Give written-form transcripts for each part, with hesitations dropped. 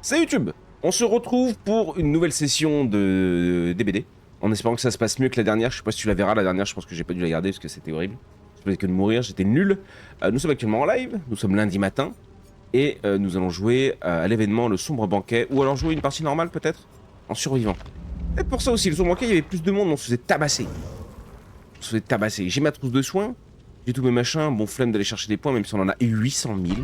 Salut YouTube. On se retrouve pour une nouvelle session de DBD, en espérant que ça se passe mieux que la dernière. Je sais pas si tu la verras la dernière, je pense que j'ai pas dû la garder parce que c'était horrible. Je faisais que de mourir, j'étais nul. Nous sommes actuellement en live, nous sommes lundi matin, et nous allons jouer à l'événement Le Sombre Banquet, ou alors jouer une partie normale peut-être, en survivant. Peut-être pour ça aussi, Le Sombre Banquet, il y avait plus de monde, on se faisait tabasser. On se faisait tabasser. J'ai ma trousse de soins, j'ai tous mes machins, bon flemme d'aller chercher des points, même si on en a 800 000.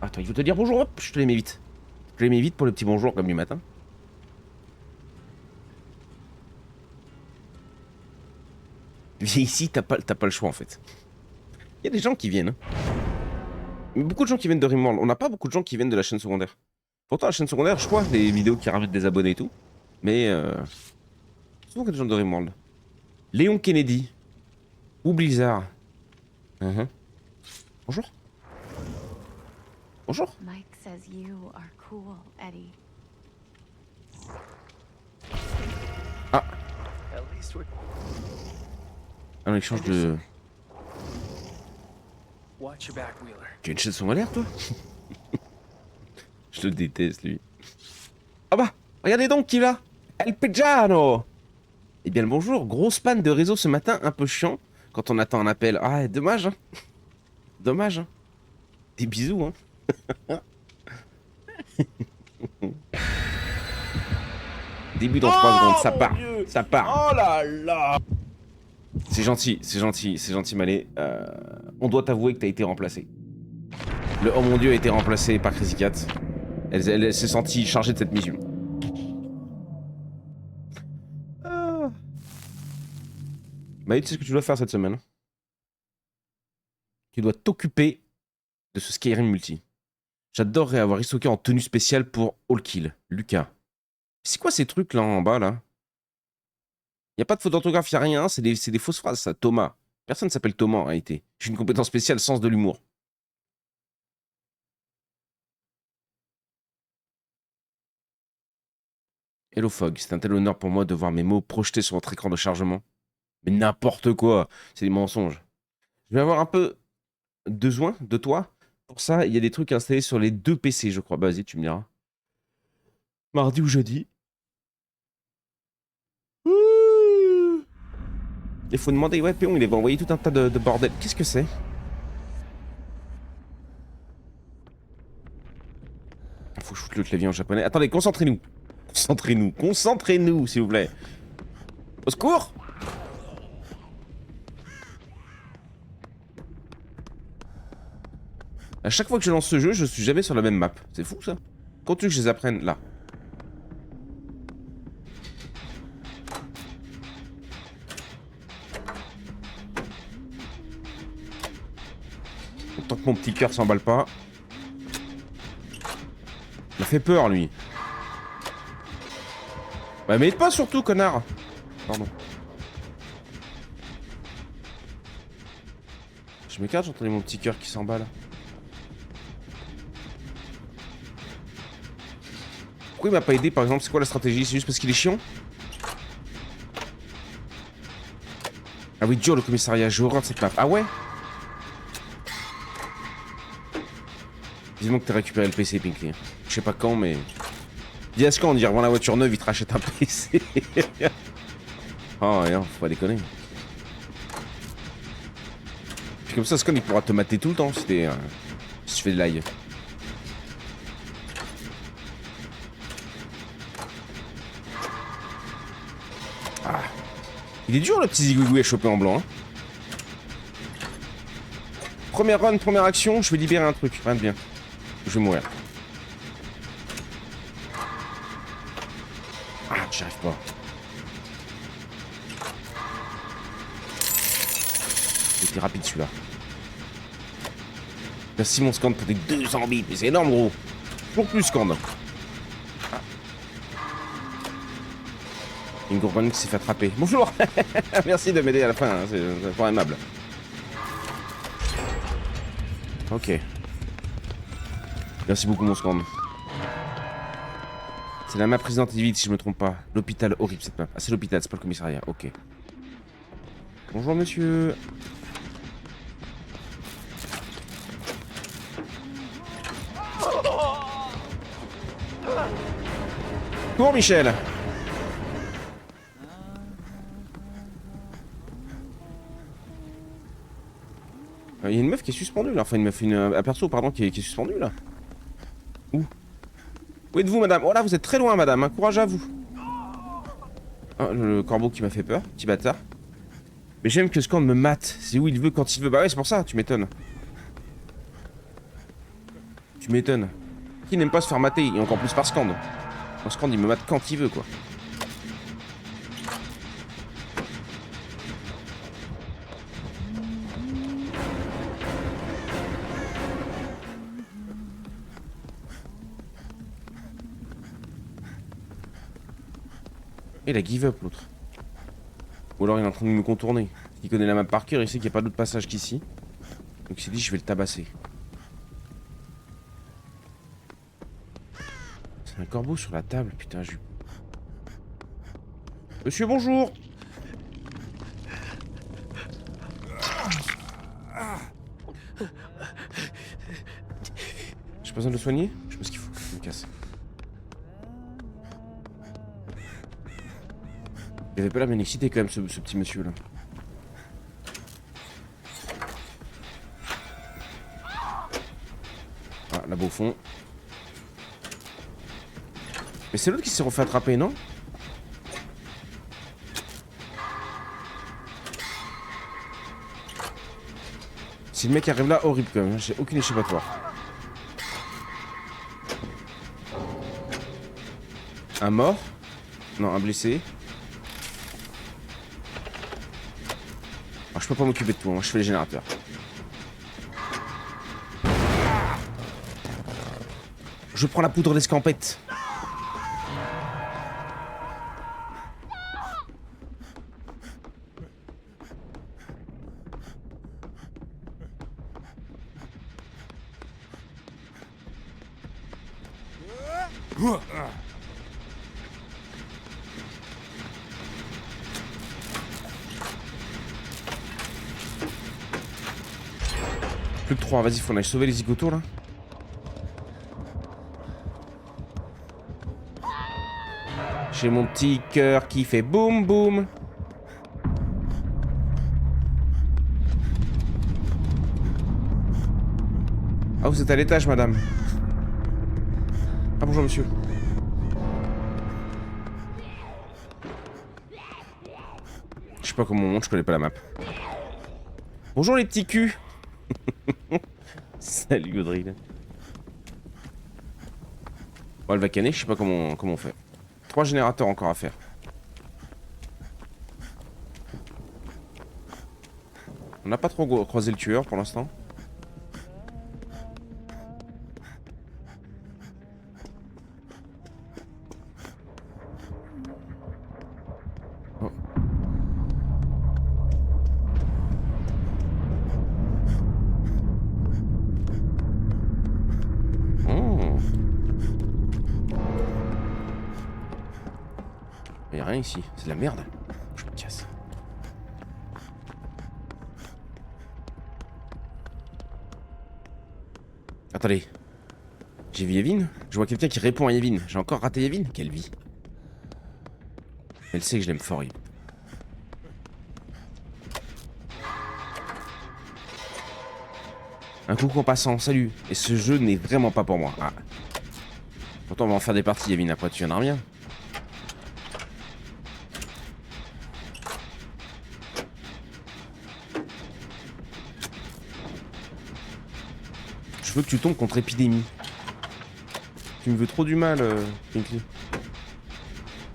Attends, il faut te dire bonjour, hop, je te les mets vite. Je te les mets vite pour le petit bonjour comme du matin. Viens ici, t'as pas le choix en fait. Il y a des gens qui viennent. Hein. Mais beaucoup de gens qui viennent de Rimworld. On n'a pas beaucoup de gens qui viennent de la chaîne secondaire. Pourtant, la chaîne secondaire, je crois, les vidéos qui rajoutent des abonnés et tout. Mais souvent, il y a des gens de Rimworld. Léon Kennedy. Ou Blizzard. Bonjour. Bonjour. Mike says you are cool, Eddie. Ah. Un échange de... Tu as une chaîne secondaire, toi? Je le déteste, lui. Ah bah, regardez donc qui est là. El Pejano. Eh bien, le bonjour. Grosse panne de réseau ce matin, un peu chiant. Quand on attend un appel. Ah, dommage, hein. Dommage, hein. Des bisous, hein. Début dans 3 secondes, ça part. Dieu. Ça part. Oh là là. C'est gentil, Malé. On doit t'avouer que t'as été remplacé. Le oh mon dieu a été remplacé par Crazy Cat. Elle s'est sentie chargée de cette mission. Malé, tu sais ce que tu dois faire cette semaine. Tu dois t'occuper de ce Skyrim multi. J'adorerais avoir Hisoka en tenue spéciale pour All Kill. Lucas. C'est quoi ces trucs là en bas là? Y a pas de faute d'orthographe, y a rien, c'est des fausses phrases ça. Thomas. Personne s'appelle Thomas en réalité. J'ai une compétence spéciale, sens de l'humour. Hello Fog, c'est un tel honneur pour moi de voir mes mots projetés sur votre écran de chargement. Mais n'importe quoi, c'est des mensonges. Je vais avoir un peu besoin de toi. Pour ça, il y a des trucs installés sur les 2 PC, je crois. Bah vas-y, tu me diras. Mardi ou jeudi. Il faut demander, ouais, Péon, il va envoyer tout un tas de bordel. Qu'est-ce que c'est? Faut que je foute le clavier en japonais. Attendez, concentrez-nous. Concentrez-nous, s'il vous plaît. Au secours! À chaque fois que je lance ce jeu, je suis jamais sur la même map. C'est fou, ça. Quand tu veux que je les apprenne, là. Tant que mon petit cœur s'emballe pas. Il m'a fait peur, lui. Bah, m'aide pas surtout, connard. Pardon. Je m'écarte, j'entendais mon petit cœur qui s'emballe. Pourquoi il m'a pas aidé, par exemple? C'est quoi la stratégie? C'est juste parce qu'il est chiant? Ah oui, Joe, le commissariat, j'ai horreur de cette map. Ah ouais? Dis-moi que t'as récupéré le PC, Pinky. Je sais pas quand, mais... Dis à ce quand, on dit revend la voiture neuve, il te rachète un PC. Oh, non, faut pas déconner. Puis comme ça, Scon, il pourra te mater tout le temps si tu fais de live. Ah. Il est dur, le petit zigouigou à choper en blanc. Hein. Première run, première action, je vais libérer un truc. Rien de bien. Je vais mourir. Ah, j'y arrive pas. C'était rapide celui-là. Merci mon Scand pour tes 200 bits, mais c'est énorme gros. Toujours plus Scand. Ah. Une gourmande qui s'est fait attraper. Bonjour. Merci de m'aider à la fin, hein. C'est vraiment aimable. Ok. Merci beaucoup mon Scand. C'est la map Resident Evil si je me trompe pas. L'hôpital, horrible cette map. Ah c'est l'hôpital, c'est pas le commissariat, ok. Bonjour monsieur. Cours, Michel. Il y a une meuf qui est suspendue là, enfin une meuf, un perso pardon qui est suspendu là. Où êtes-vous madame? Oh là vous êtes très loin madame, hein. Courage à vous. Oh, le corbeau qui m'a fait peur, petit bâtard. Mais j'aime que Scand me mate, c'est où il veut quand il veut. Bah ouais c'est pour ça, tu m'étonnes. Tu m'étonnes. Qui n'aime pas se faire mater, et encore plus par Scand. Scand il me mate quand il veut quoi. Et il a give up l'autre. Ou alors il est en train de me contourner. Il connaît la map par cœur, il sait qu'il n'y a pas d'autre passage qu'ici. Donc il s'est dit je vais le tabasser. C'est un corbeau sur la table, putain je... Monsieur bonjour. J'ai pas besoin de le soigner? Je sais pas ce qu'il faut, je me casse. Il avait pas l'air bien excité quand même ce petit monsieur là. Ah là-bas au fond. Mais c'est l'autre qui s'est refait attraper non? Si le mec arrive là, horrible quand même, j'ai aucune échappatoire. Un mort? Non, un blessé. Alors, je peux pas m'occuper de tout, hein. Je fais les générateurs. Je prends la poudre d'escampette. Plus que 3, vas-y, faut qu'on aille sauver les zigotos là. J'ai mon petit cœur qui fait boum boum. Ah, vous êtes à l'étage, madame. Ah, bonjour, monsieur. Je sais pas comment on monte, je connais pas la map. Bonjour, les petits culs. Salut, Godrill. On va le vacaner, je sais pas comment on fait. 3 générateurs encore à faire. On n'a pas trop croisé le tueur pour l'instant. Oh. Oh. Y'a rien ici, c'est de la merde. Je me casse. Attendez. J'ai vu Yevin? Je vois quelqu'un qui répond à Yevin. J'ai encore raté Yevin? Quelle vie. Elle sait que je l'aime fort, Yevin. Un coucou en passant, salut. Et ce jeu n'est vraiment pas pour moi. Ah. Pourtant on va en faire des parties, Yevin, après tu viendras bien. Je veux que tu tombes contre Épidémie. Tu me veux trop du mal, Pinkley.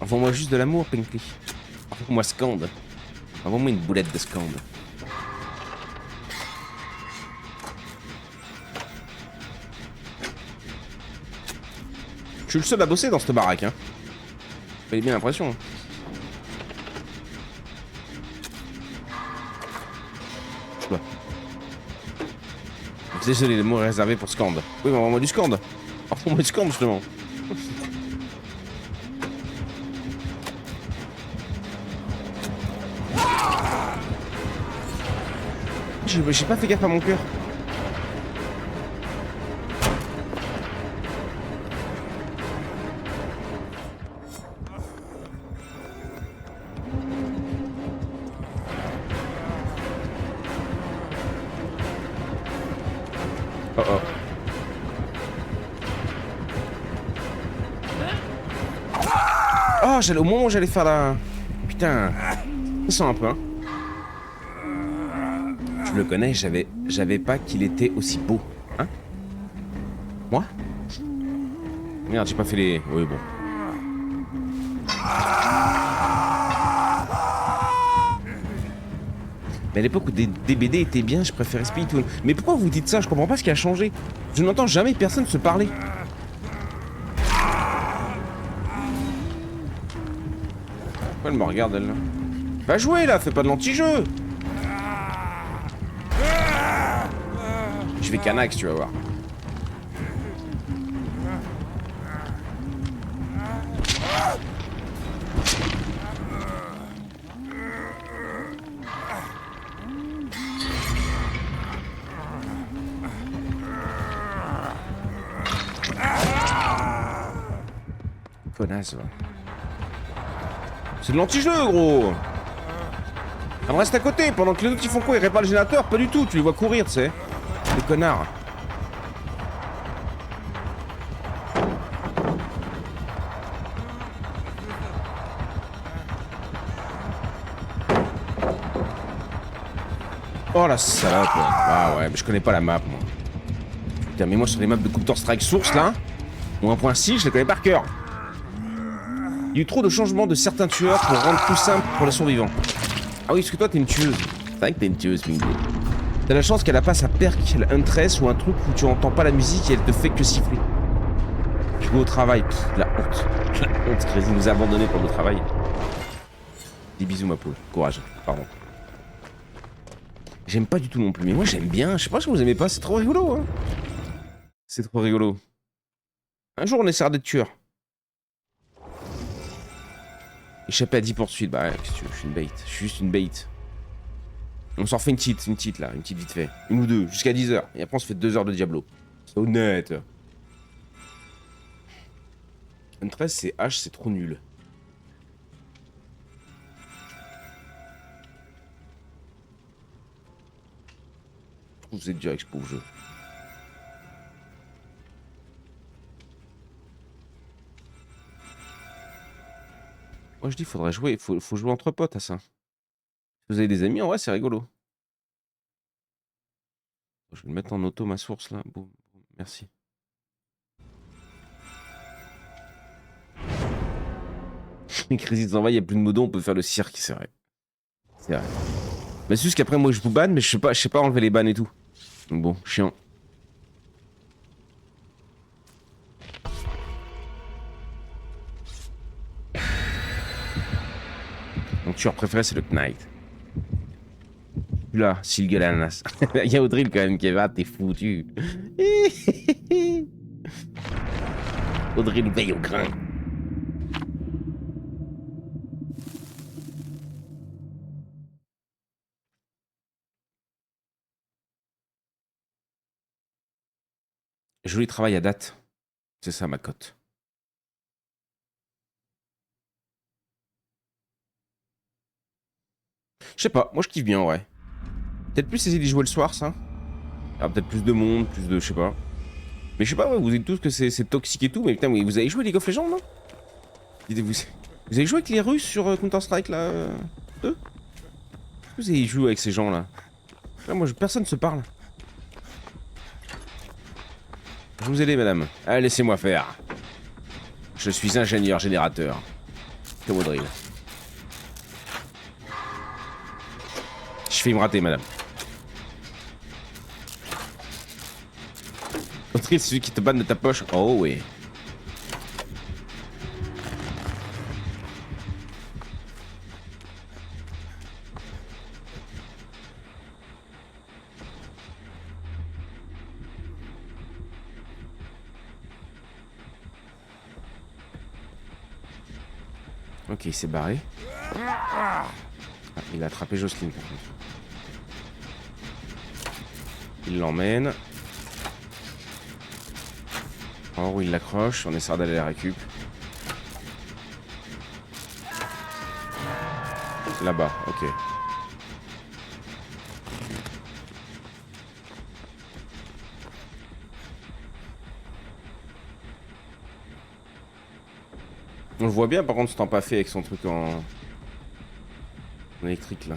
Envoie-moi juste de l'amour, Pinkley. Envoie-moi Scand. Envoie-moi une boulette de Scand. Je suis le seul à bosser dans cette baraque, hein. Vous avez bien l'impression. Ouais. Désolé, le mot est réservé pour Scand. Oui, mais envoie-moi du Scand. Envoie-moi du Scand, justement. J'ai pas fait gaffe à mon cœur. au moment où j'allais faire la... Putain. Ça sent un peu, hein. Je le connais, j'avais pas qu'il était aussi beau. Hein? Moi? Merde, j'ai pas fait les... Oui, bon. Mais à l'époque où des BD étaient bien, je préférais Spiritomb. Mais pourquoi vous dites ça? Je comprends pas ce qui a changé. Je n'entends jamais personne se parler. Pourquoi elle me regarde, elle, là? Va jouer, là, fais pas de l'anti-jeu. Je vais Canax, tu vas voir. Connasse, va. C'est de l'anti-jeu, gros. Elle reste à côté, pendant que les autres ils font quoi? Ils réparent le générateur? Pas du tout, tu les vois courir, tu sais. Les connards. Oh la salope. Ah ouais, mais je connais pas la map, moi. Putain, mais moi sur les maps de Counter-Strike Source, là, ou 1.6, je les connais par cœur. Il y a eu trop de changements de certains tueurs pour rendre tout simple pour les survivants. Ah oui, parce que toi, t'es une tueuse. C'est vrai que t'es une tueuse, Mingo. T'as la chance qu'elle a pas sa perk, Huntress ou un truc où tu entends pas la musique et elle te fait que siffler. Tu vas au travail. Pff, la honte. La honte, Crazy nous a abandonnés pour le travail. Des bisous, ma poule. Courage. Pardon. J'aime pas du tout non plus, mais moi j'aime bien. Je sais pas si vous aimez pas, c'est trop rigolo, hein. C'est trop rigolo. Un jour, on essaiera d'être tueur. Échapper à 10 poursuites. Bah ouais, qu'est-ce que tu veux, je suis une bait. Je suis juste une bait. On s'en refait une petite là, une petite vite fait. Une ou deux, jusqu'à 10 heures. Et après on se fait 2 heures de Diablo. C'est honnête. Huntress c'est H, c'est trop nul. Je trouve que vous êtes dur avec ce pauvre jeu. Moi je dis faudrait jouer, faut jouer entre potes à ça. Si vous avez des amis, en vrai c'est rigolo. Je vais le mettre en auto ma source là. Boum, boum. Merci. Crazy de Zanva, il n'y a plus de modo, on peut faire le cirque, c'est vrai. C'est vrai. Mais c'est juste qu'après moi je vous banne, mais je sais pas enlever les bans et tout. Donc bon, chiant. Mon tueur préféré c'est le Knight. Là, Silgalanas. Il y a Audril quand même qui est là, t'es foutu. Audril veille au grain. Joli travail à date. C'est ça ma cote. Je sais pas, moi je kiffe bien, ouais. Peut-être plus essayer d'y jouer le soir, ça. Alors peut-être plus de monde, plus de... je sais pas. Mais je sais pas, ouais, vous dites tous que c'est toxique et tout, mais putain, vous avez joué League of Legends, non? Vous avez joué avec les Russes sur Counter-Strike, là 2? Vous avez joué avec ces gens-là? Là, moi, personne ne se parle. Je vous aide, madame. Allez, laissez-moi faire. Je suis ingénieur générateur. Comme Audrey. Je fais me rater, madame. Audrey, c'est celui qui te banne de ta poche. Oh, oui. Ok, il s'est barré. Ah, il a attrapé Jocelyne par contre. Il l'emmène. En haut, il l'accroche. On essaiera d'aller la récup. Là-bas, ok. On le voit bien par contre ce temps pas fait avec son truc en électrique là.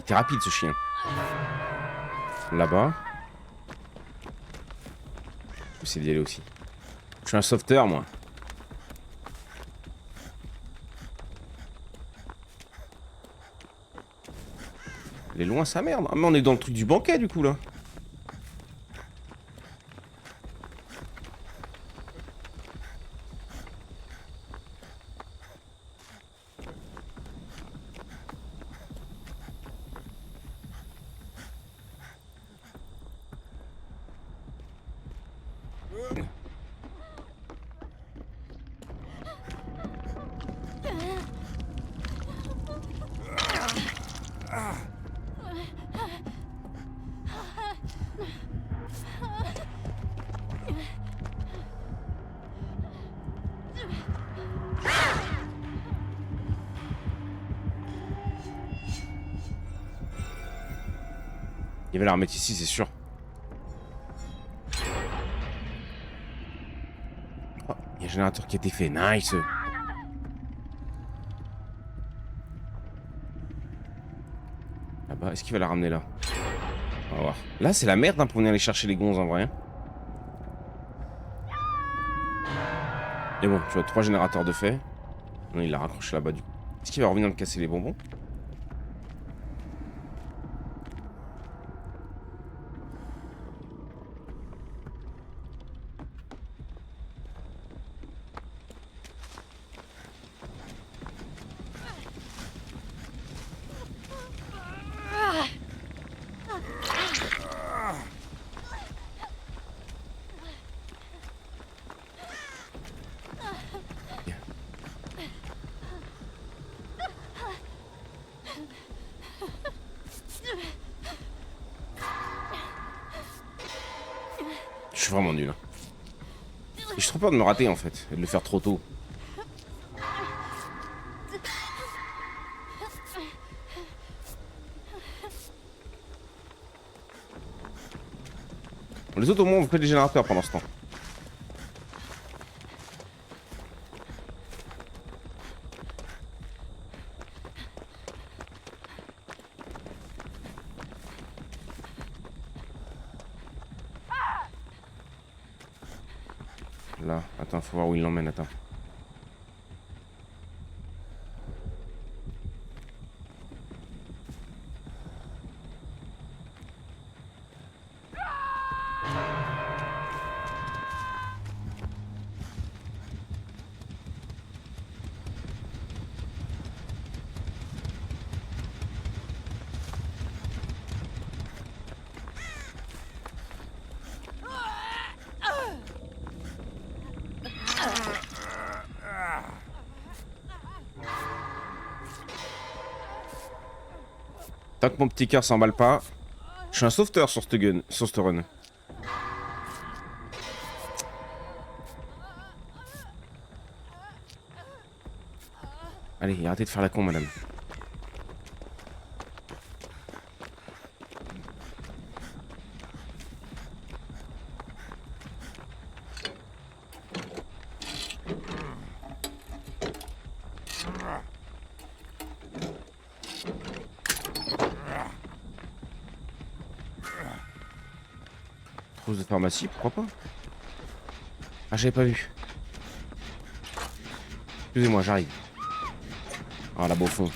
T'es rapide ce chien. Là-bas. Je vais essayer d'y aller aussi. Je suis un sauveteur moi. Elle est loin sa merde. Ah mais on est dans le truc du banquet du coup là. Il va la remettre ici, c'est sûr. Oh, il y a un générateur qui a été fait. Nice. Là-bas, est-ce qu'il va la ramener là? On va voir. Là, c'est la merde hein, pour venir aller chercher les gonzes en vrai. Et bon, tu vois, 3 générateurs de fait. Non, il l'a raccroché là-bas du coup. Est-ce qu'il va revenir me casser les bonbons? Je suis vraiment nul. J'ai trop peur de me rater en fait, et de le faire trop tôt. Les autres au moins on fait des générateurs pendant ce temps. Là, attends, faut voir où il l'emmène, attends. Tant que mon petit cœur s'emballe pas, je suis un sauveteur sur ce gun, sur ce run. Allez, arrêtez de faire la con, madame. Trousse de pharmacie, pourquoi pas? Ah, j'avais pas vu. Excusez-moi, j'arrive. Ah, là-bas au fond.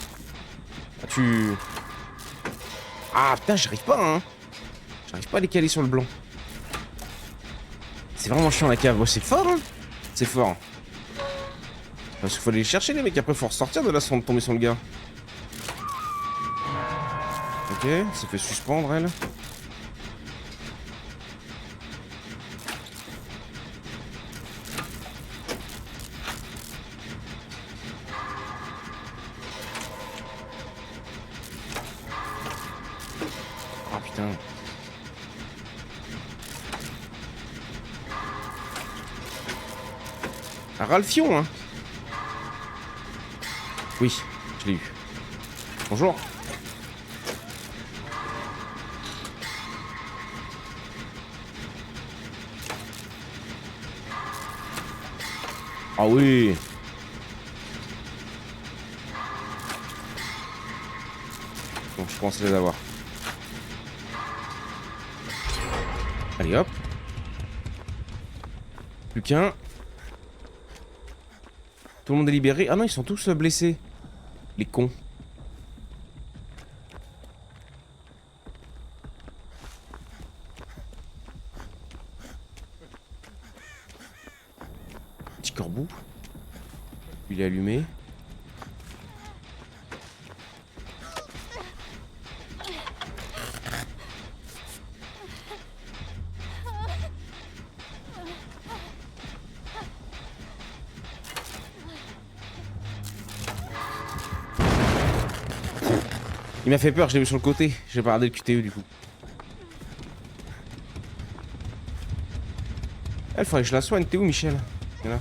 Ah, tu... Ah, putain, j'arrive pas, hein. J'arrive pas à les caler sur le blanc. C'est vraiment chiant, la cave. Oh, c'est fort, hein. C'est fort. Parce qu'il faut aller les chercher, les mecs. Après, faut ressortir de là sans tomber sur le gars. Ok, ça fait suspendre, elle. Un Ralphion, hein. Oui, je l'ai eu. Bonjour. Ah oui. Bon, je pense les avoir. Allez hop. Plus qu'un. Tout le monde est libéré. Ah non, ils sont tous blessés. Les cons. Petit corbeau. Il est allumé. Il m'a fait peur, je l'ai vu sur le côté. J'ai pas regardé le QTE du coup. Il faudrait que je la soigne. T'es où, Michel? Il y en a.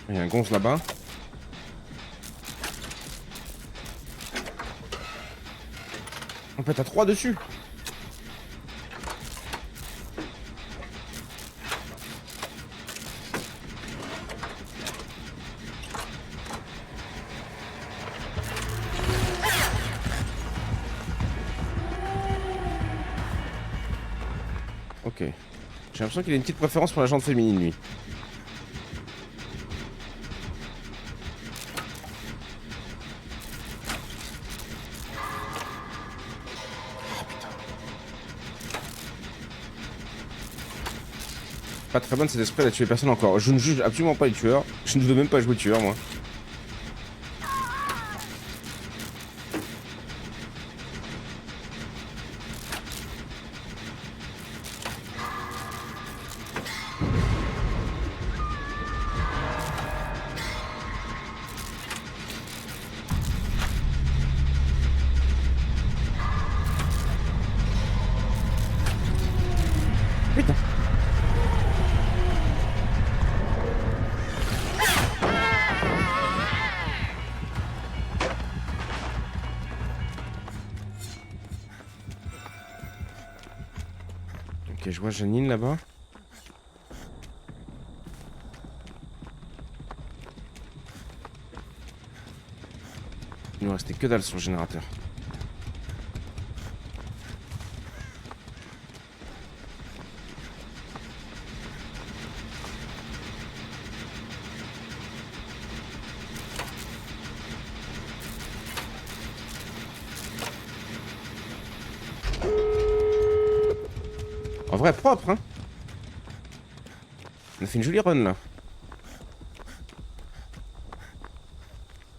Il y a un gonze là-bas. En fait, t'as 3 dessus. Ok. J'ai l'impression qu'il a une petite préférence pour la jante féminine, lui. Pas très bonne cet esprit à tuer personne encore. Je ne juge absolument pas les tueurs. Je ne veux même pas jouer tueur, moi. Putain. Ok, je vois Janine là-bas. Il nous restait que dalle sur le générateur. En vrai, propre, hein. On a fait une jolie run, là.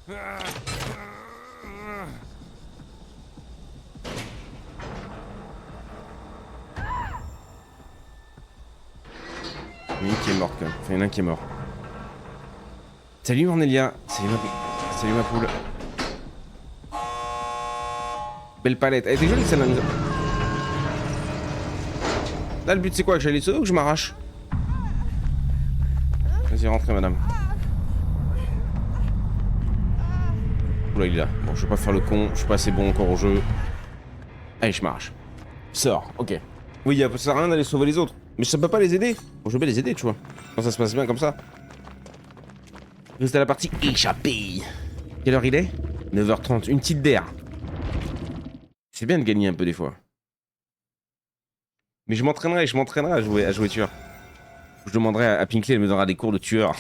Il y en a une qui est morte, quand même. Enfin, il y en a un qui est mort. Salut, Ornelia. Salut, ma poule. Belle palette. Elle était jolie, celle-là. Là, le but, c'est quoi? Que j'aille les sauver ou que je m'arrache? Vas-y, rentrez, madame. Oula, il est là. Bon, je vais pas faire le con. Je suis pas assez bon encore au jeu. Allez, je m'arrache. Sors, ok. Oui, ça sert à rien d'aller sauver les autres. Mais ça peut pas les aider. Bon, je vais les aider, tu vois. Quand ça se passe bien comme ça. Reste à la partie échappée. Quelle heure il est? 9h30. Une petite d'air. C'est bien de gagner un peu des fois. Mais je m'entraînerai à jouer tueur. Je demanderai à Pinkley, elle me donnera des cours de tueur.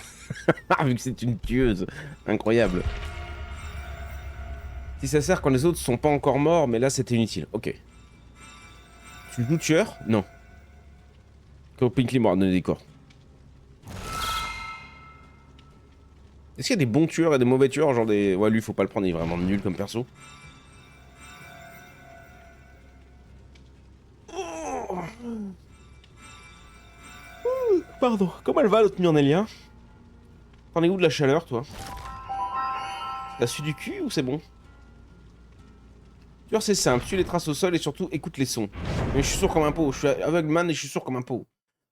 Vu que c'est une tueuse. Incroyable. Si ça sert quand les autres sont pas encore morts, mais là c'était inutile. Ok. Tu joues tueur? Non. Quand Pinkley m'a donné des corps. Est-ce qu'il y a des bons tueurs et des mauvais tueurs? Genre des. Ouais, lui faut pas le prendre, il est vraiment nul comme perso. Pardon, comment elle va l'autre Myrnelia? T'en es où de la chaleur toi? T'as su du cul ou c'est bon? Tu vois, c'est simple, suis les traces au sol et surtout écoute les sons. Mais je suis sourd comme un pot, je suis aveugle man et je suis sourd comme un pot.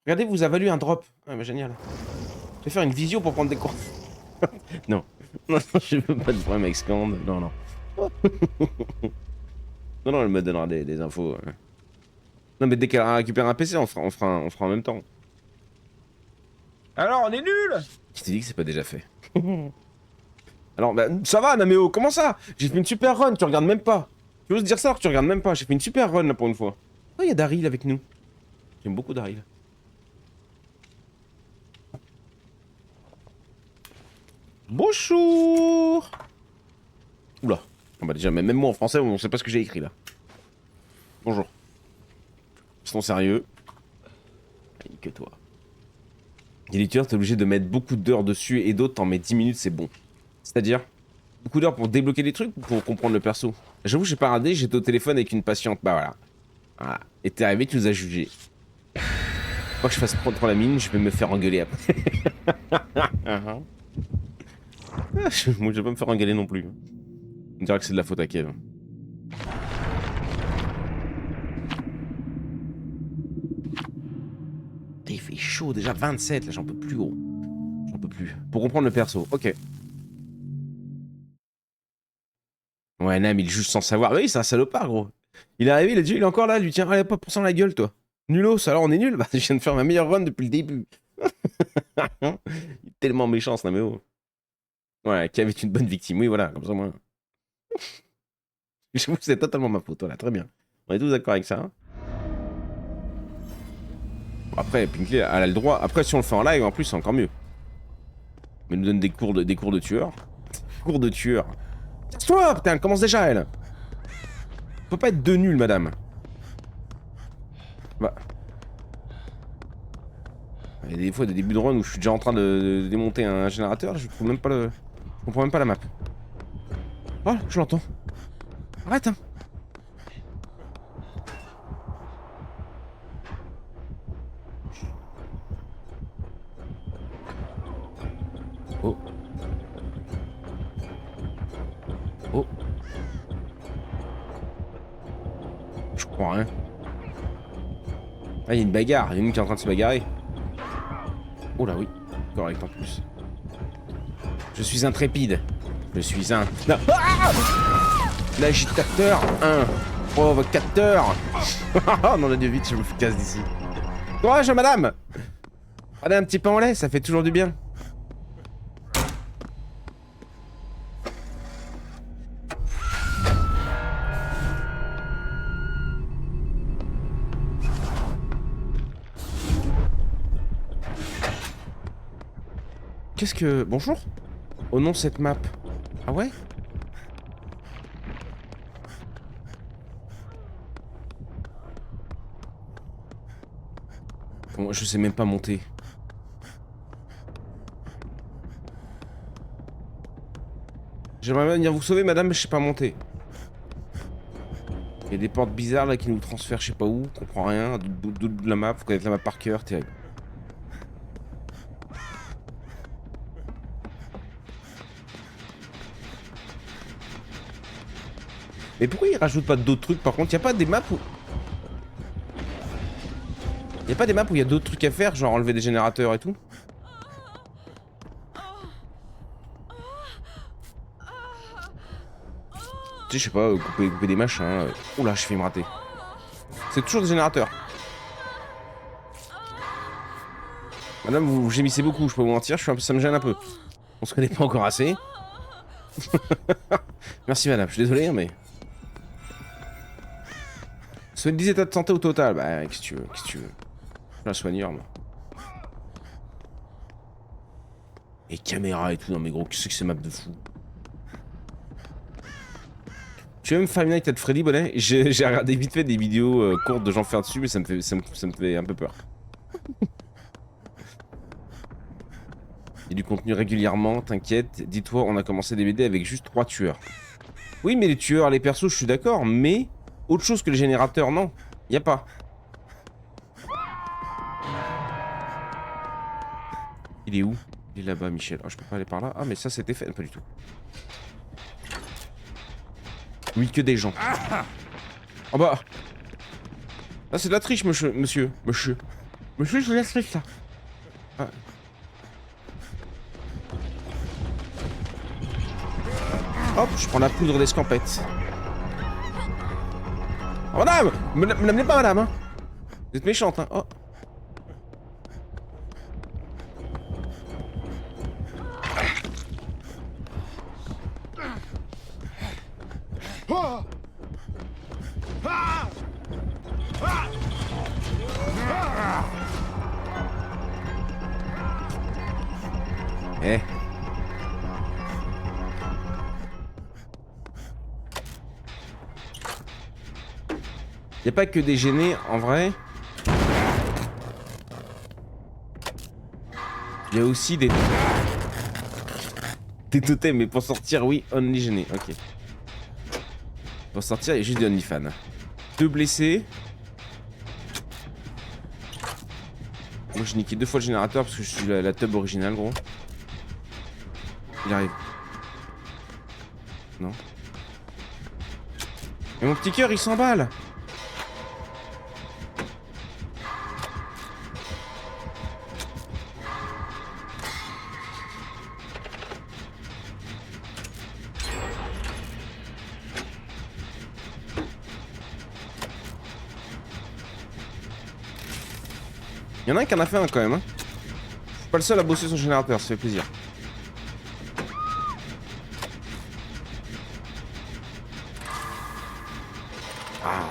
Regardez, vous a valu un drop. Ah bah génial. Je vais faire une visio pour prendre des cours. Non. Non, je veux pas de problème avec Scand. Non, non. Non, non, elle me donnera des infos. Non, mais dès qu'elle récupère un PC, on fera en même temps. Alors, on est nuls! Qui t'a dit que c'est pas déjà fait? Alors, bah, ça va, Nameo, comment ça? J'ai fait une super run, tu regardes même pas. Tu oses dire ça alors que tu regardes même pas. J'ai fait une super run là pour une fois. Oh, il y a Daryl avec nous. J'aime beaucoup Daryl. Bonjour! Oula. Ah bah déjà, même moi en français, on sait pas ce que j'ai écrit là. Bonjour. Ils sont sérieux. Que toi. Il y a des tueurs, t'es obligé de mettre beaucoup d'heures dessus et d'autres, t'en mets 10 minutes, c'est bon. C'est-à-dire, beaucoup d'heures pour débloquer des trucs ou pour comprendre le perso? J'avoue, j'ai pas radé, j'étais au téléphone avec une patiente. Bah voilà. Voilà. Et t'es arrivé, tu nous as jugés. Faut que je fasse prendre la mine, je vais me faire engueuler après. Moi, je vais pas me faire engueuler non plus. On dirait que c'est de la faute à Kev. Il fait chaud déjà, 27, là j'en peux plus gros. J'en peux plus. Pour comprendre le perso, ok. Ouais, Nam, il juge sans savoir. Bah oui, c'est un salopard, gros. Il est arrivé, il a dit, il est encore là, lui tient, allez, pas pour ça la gueule, toi. Nulos, alors on est nul. Bah, je viens de faire ma meilleure run depuis le début. Il est tellement méchant, ce Naméo. Ouais, qui avait une bonne victime, oui, voilà, comme ça, moi. J'avoue, c'est totalement ma faute, voilà, très bien. On est tous d'accord avec ça. Hein. Après, Pinkley, elle a le droit. Après, si on le fait en live, en plus, c'est encore mieux. Mais elle nous donne des cours de tueur. Cours de tueur. Casse-toi, putain, elle commence déjà, elle. Faut pas être deux nuls, madame. Bah. Il y a des fois des débuts de run où je suis déjà en train de démonter un générateur, je trouve même pas le. Je comprends même pas la map. Oh, je l'entends. Arrête, hein. Oh. Oh. Je comprends rien. Ah, il y a une bagarre. Il y a une qui est en train de se bagarrer. Oh là, oui. Correct en plus. Je suis intrépide. Je suis un... Ah, l'agitateur. Un provocateur. Non, là, vite, je me casse d'ici. Courage, madame. Prenez un petit pain au lait, ça fait toujours du bien. Qu'est-ce que... Bonjour? Oh non, cette map. Ah ouais? Bon, je sais même pas monter. J'aimerais bien venir vous sauver, madame, mais je sais pas monter. Il y a des portes bizarres là qui nous transfèrent je sais pas où, on comprend rien, de la map, faut connaître la map par cœur, terrible. Mais pourquoi ils rajoutent pas d'autres trucs par contre? Y a pas des maps où... Y a pas des maps où y a d'autres trucs à faire, genre enlever des générateurs et tout? Tu sais, je sais pas, couper des machins. Oula, je vais me rater. C'est toujours des générateurs. Madame, vous gémissez beaucoup, je peux vous mentir, ça me gêne un peu. On se connaît pas encore assez. Merci madame, je suis désolé, mais... Soit 10 états de santé au total. Bah, qu'est-ce que tu veux, qu'est-ce que tu veux. Je suis un soigneur, moi. Et caméra et tout, non mais gros, qu'est-ce que c'est map de fou? Tu aimes Five Nights at Freddy, Bonnet? J'ai regardé vite fait des vidéos courtes de gens faire dessus, mais ça me fait un peu peur. Il y a du contenu régulièrement, t'inquiète. Dis-toi, on a commencé des BD avec juste 3 tueurs. Oui, mais les tueurs, les persos, je suis d'accord, mais autre chose que les générateurs, non. Y a pas. Il est où? Il est là-bas, Michel. Oh, je peux pas aller par là. Ah, mais ça, c'était fait. Pas du tout. Oui, que des gens. Oh bah. Ah, c'est de la triche, monsieur. Monsieur, je laisse triche, ça. Ah. Hop, je prends la poudre d'escampette. Oh, madame! Me l'amenez pas, madame, hein. Vous êtes méchante, hein. Oh. Eh. Y a pas que des gênés, en vrai. Y a aussi des totems, mais pour sortir, oui, only gêné. Ok. Pour sortir, il y a juste des only fans. 2 blessés. Moi, j'ai niqué 2 fois le générateur parce que je suis la tub originale, gros. Il arrive. Non. Mais mon petit cœur, il s'emballe. Il y en a un qui en a fait un quand même. Hein. Je suis pas le seul à bosser son générateur, ça fait plaisir. Ah.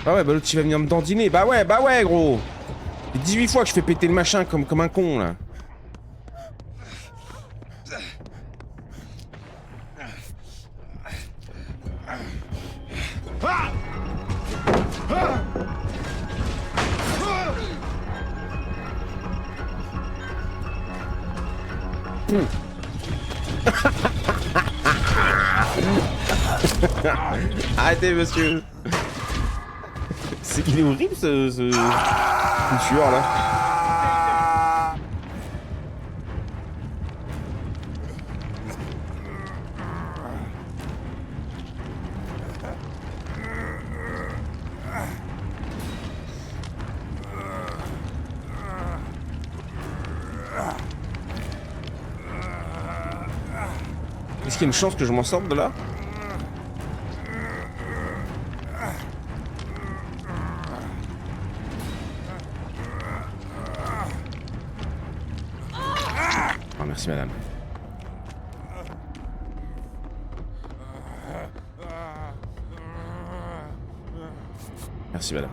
Ah ouais, bah l'autre il va venir me dandiner. Bah ouais, gros. Il y a 18 fois que je fais péter le machin comme un con là. Arrêtez, monsieur. Il est horrible ce tueur là. Est-ce qu'il y a une chance que je m'en sorte de là? Oh, merci madame. Merci madame.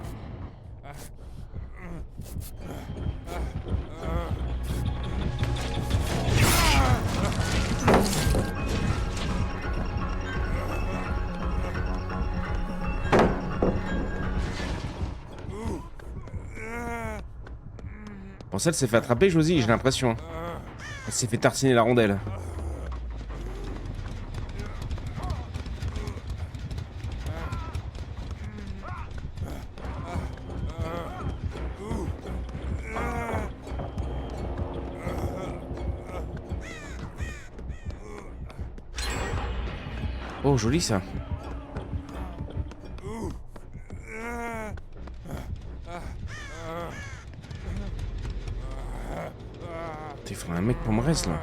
Bon, ça, elle s'est fait attraper, Josie, j'ai l'impression. Elle s'est fait tartiner la rondelle. Oh, joli ça. Il faudrait un mec pour me reste là.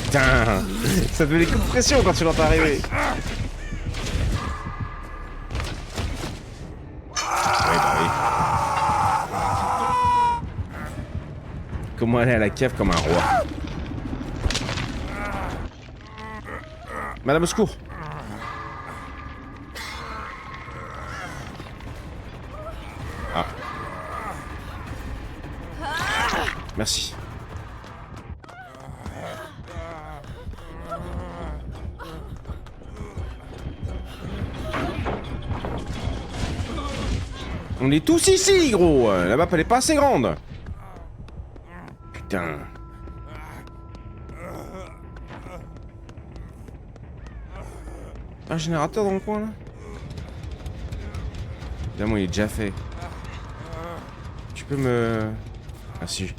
Putain, ça te met des coups de pression quand tu l'entends arriver. Oui, bah oui. Comment aller à la cave comme un roi. Madame, au secours. Ah. Merci. On est tous ici, gros. La map, elle est pas assez grande. Putain. Un générateur dans le coin, là? Évidemment, il est déjà fait. Tu peux me... Merci.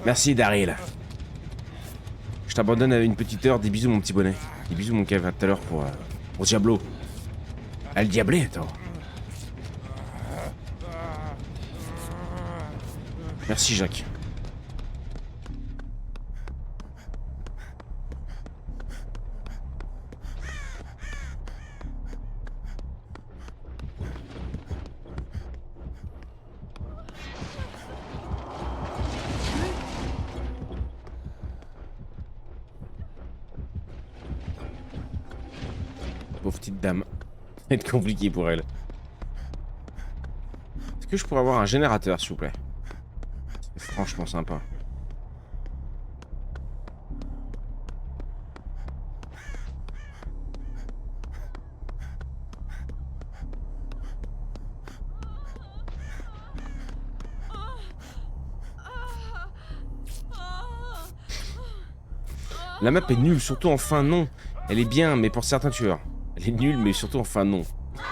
Merci, Daryl. Je t'abandonne à une petite heure. Des bisous, mon petit bonnet. Des bisous, mon Kev. À tout à l'heure pour Diablo. Ah, le diablé, attends. Merci, Jacques. Pauvre petite dame. Ça va être compliqué pour elle. Est-ce que je pourrais avoir un générateur, s'il vous plaît? C'est franchement sympa. La map est nulle, surtout en fin non. Elle est bien, mais pour certains tueurs. Elle est nulle, mais surtout en fin non. Ah,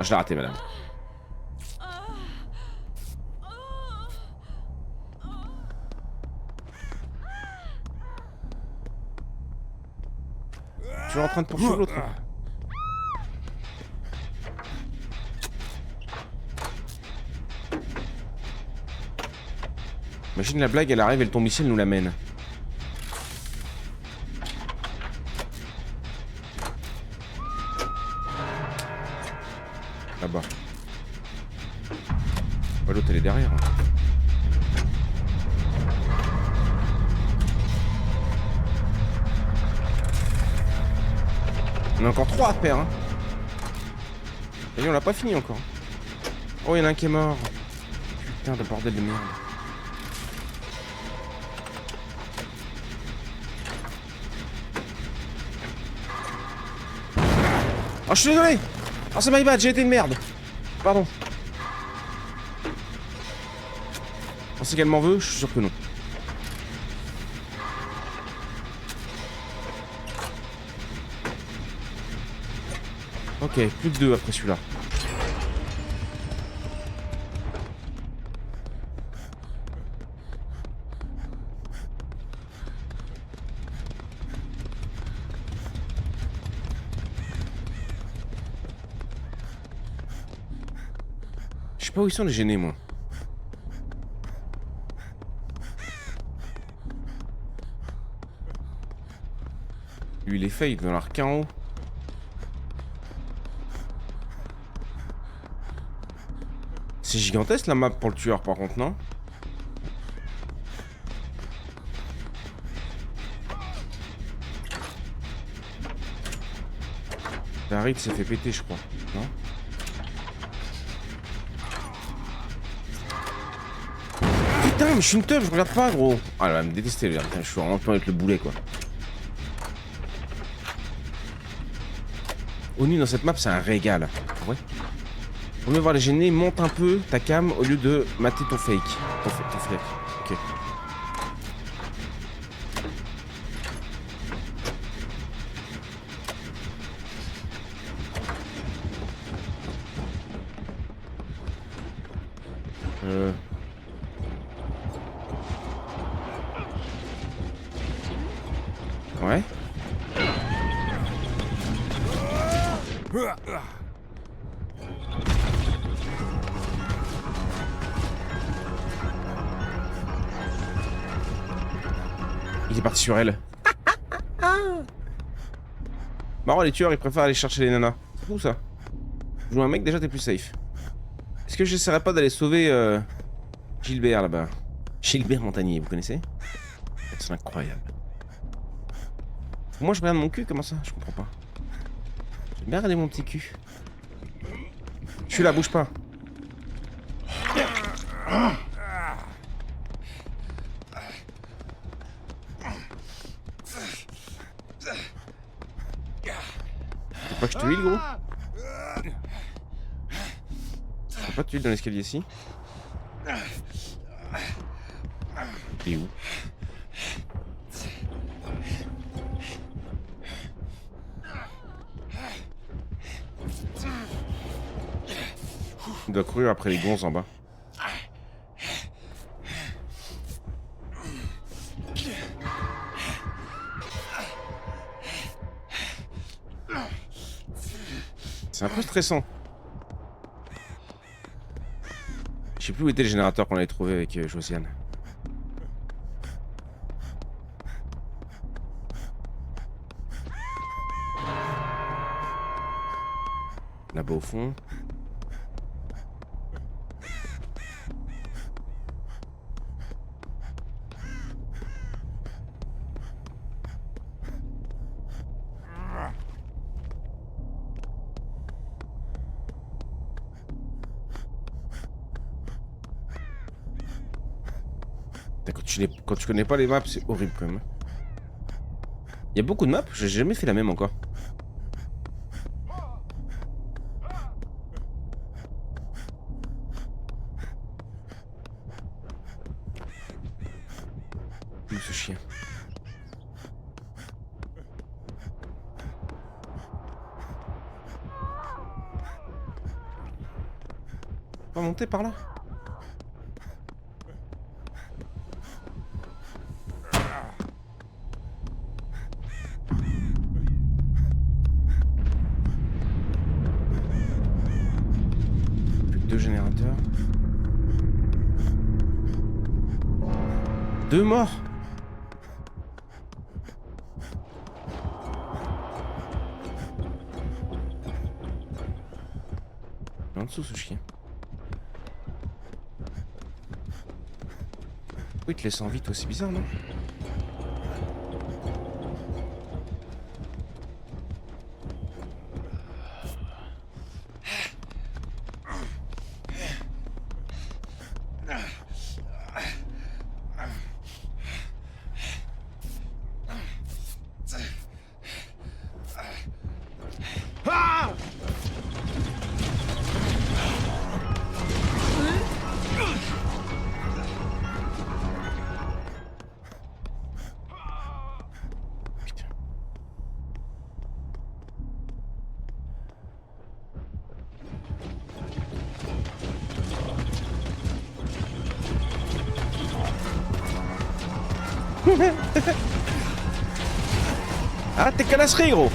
je l'ai raté, madame. Toujours en train de poursuivre l'autre. Imagine la blague, elle arrive et le ton missile nous l'amène. Là-bas. Oh, l'autre, elle est derrière. On a encore 3 à faire, hein. Et on l'a pas fini encore. Oh, il y en a un qui est mort. Putain de bordel de merde. Oh, je suis désolé. Oh, c'est my bad, j'ai été une merde. Pardon. Pensez qu'elle m'en veut? Je suis sûr que non. Ok, plus que 2 après celui-là. Je sais pas où ils sont les gênés, moi. Lui, il est fait, il doit en avoir qu'un en haut. C'est gigantesque la map pour le tueur, par contre, non? Daryl s'est fait péter, je crois. Non? Putain, mais je suis une teuf, je regarde pas, gros. Ah, elle va me détester, là. Putain, je suis vraiment pas avec le boulet, quoi. ONU dans cette map, c'est un régal. Ouais. Pour mieux voir les gênés, monte un peu ta cam au lieu de mater ton fake. Ton fake. Ok. Ouais. Il est parti sur elle. Marrant, les tueurs, ils préfèrent aller chercher les nanas. C'est fou ça. Joue un mec, déjà t'es plus safe. Est-ce que j'essaierais pas d'aller sauver Gilbert là-bas? Gilbert Montagnier, vous connaissez? C'est incroyable. Moi je regarde mon cul, comment ça? Je comprends pas. J'aime bien regarder mon petit cul. Je suis là, bouge pas. Faut pas que je te huile, gros? Faut pas de tuile dans l'escalier ici? Il est où? Il doit courir après les gonzes en bas. C'est un peu stressant. Je sais plus où était le générateur qu'on avait trouvé avec Josiane. Là-bas au fond. Quand tu connais pas les maps, c'est horrible quand même. Il y a beaucoup de maps, j'ai jamais fait la même encore. Où ce chien? On va monter par là? Générateur. 2 morts. En dessous ce chien. Oui, il te laisse en vie toi, c'est bizarre non? Ah, t'es canasserie, gros.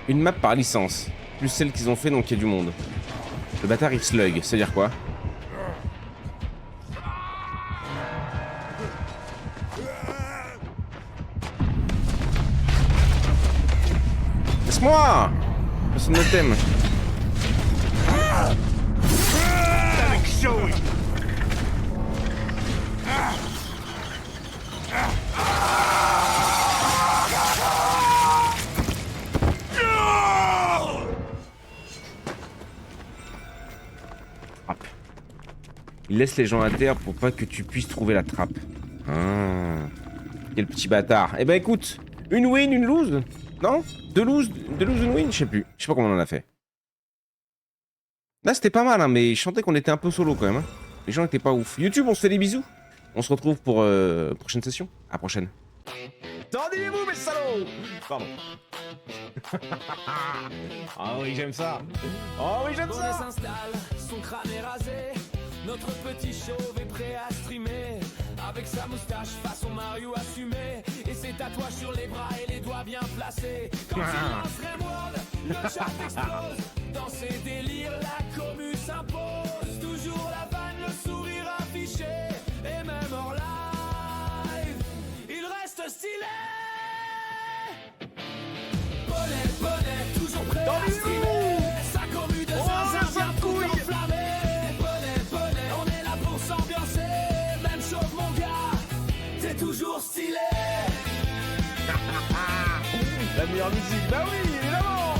Une map par licence, plus celle qu'ils ont fait donc il y a du monde. Le bâtard il slug, c'est-à-dire quoi? Laisse-moi! Personne ne t'aime. Il laisse les gens à terre pour pas que tu puisses trouver la trappe. Ah, quel petit bâtard. Eh ben écoute, une win, une lose? Non? Deux lose, une win? Je sais plus. Je sais pas comment on en a fait. Là, c'était pas mal, hein, mais je sentais qu'on était un peu solo quand même. Hein. Les gens étaient pas ouf. YouTube, on se fait des bisous. On se retrouve pour prochaine session. À prochaine. Tendez-vous, mes salauds. Pardon. Ah oui, j'aime ça. Oh oui, j'aime ça. S'installe, son crâne est rasé. Notre petit chauve est prêt à streamer. Avec sa moustache façon Mario assumé. Et ses tatouages sur les bras et les doigts bien placés. Quand il lance Rimworld, le chat explose. Dans ses délires, la commu s'impose. Toujours la vanne, le sourire affiché. Et même hors live, il reste stylé. Bonnet, toujours prêt à streamer. Sa commu de zinzin vient tout enflammer. Bonnet, on est là pour s'ambiancer. Même chose mon gars, t'es toujours stylé. La meilleure musique, bah oui, évidemment.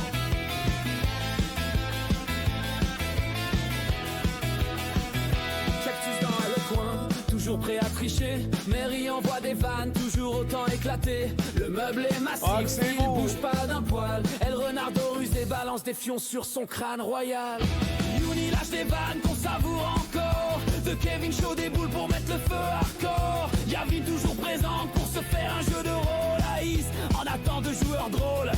Cactus dans le coin, toujours prêt à tricher. Mary envoie des vannes, toujours autant éclatées. Le meuble est massif, il bouge pas d'un poil. Elle renardo ruse et balance des fions sur son crâne royal. Youni lâche des vannes qu'on savoure encore. De Kevin Shaw des boules pour mettre le feu hardcore. Yavin toujours présente pour se faire un jeu de rôle. Aïs en attend de joueurs drôles.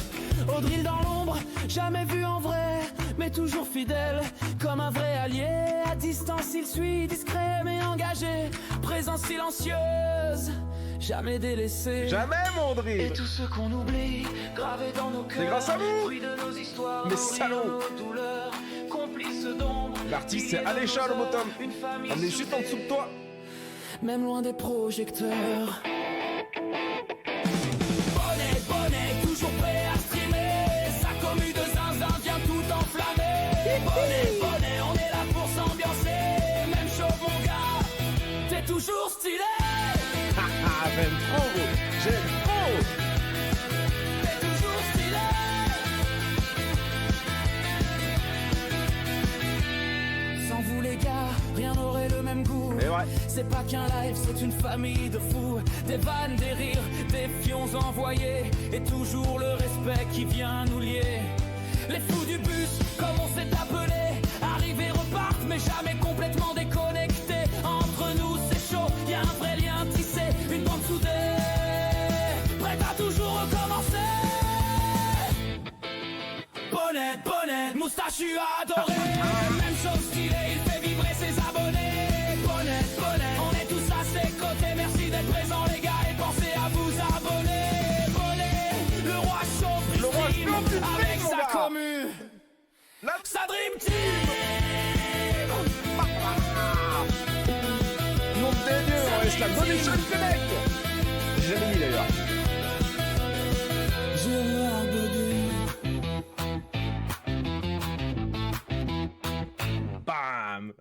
Audril dans l'ombre, jamais vu en vrai, mais toujours fidèle, comme un vrai allié. À distance il suit, discret mais engagé. Présence silencieuse, jamais délaissé. Jamais, mon drill. Et tout ce qu'on oublie, gravé dans nos cœurs. C'est grâce à vous. Fruit de nos histoires, Mais salaud. nos douleurs, complices d'ombre. L'artiste, c'est Alécha, le bottom. On est juste en dessous de toi. Même loin des projecteurs. Bonnet, toujours prêt à streamer. Sa commu de zinzin vient tout enflammer. Bonnet, on est là pour s'ambiancer. Même chose mon gars, t'es toujours stylé. J'aime trop, gros. J'aime trop. T'es toujours stylé. Sans vous les gars, rien n'aurait le même goût. Et ouais. C'est pas qu'un live, c'est une famille de fous. Des vannes, des rires, des fions envoyés. Et toujours le respect qui vient nous lier. Les fous du bus, comme on s'est appelé. Arrivés repartent, mais jamais complètement déconnectés. Entre nous, c'est chaud, y a un vrai lien tissé. Une bande soudée, prête à toujours recommencer. Bonnet, moustachu adoré. Même chose stylé, il fait vibrer ses abonnés. Bonnet, on est tous à ses côtés. Merci d'être présents les gars et pensez à vous abonner. Bonnet, le roi chaud Le roi stream chaud du stream, avec mon sa gars. commu, sa dream team. Nom de Dieu, on reste la Donation Connect. J'ai jamais mis d'ailleurs. Gérard Baudet. Bam.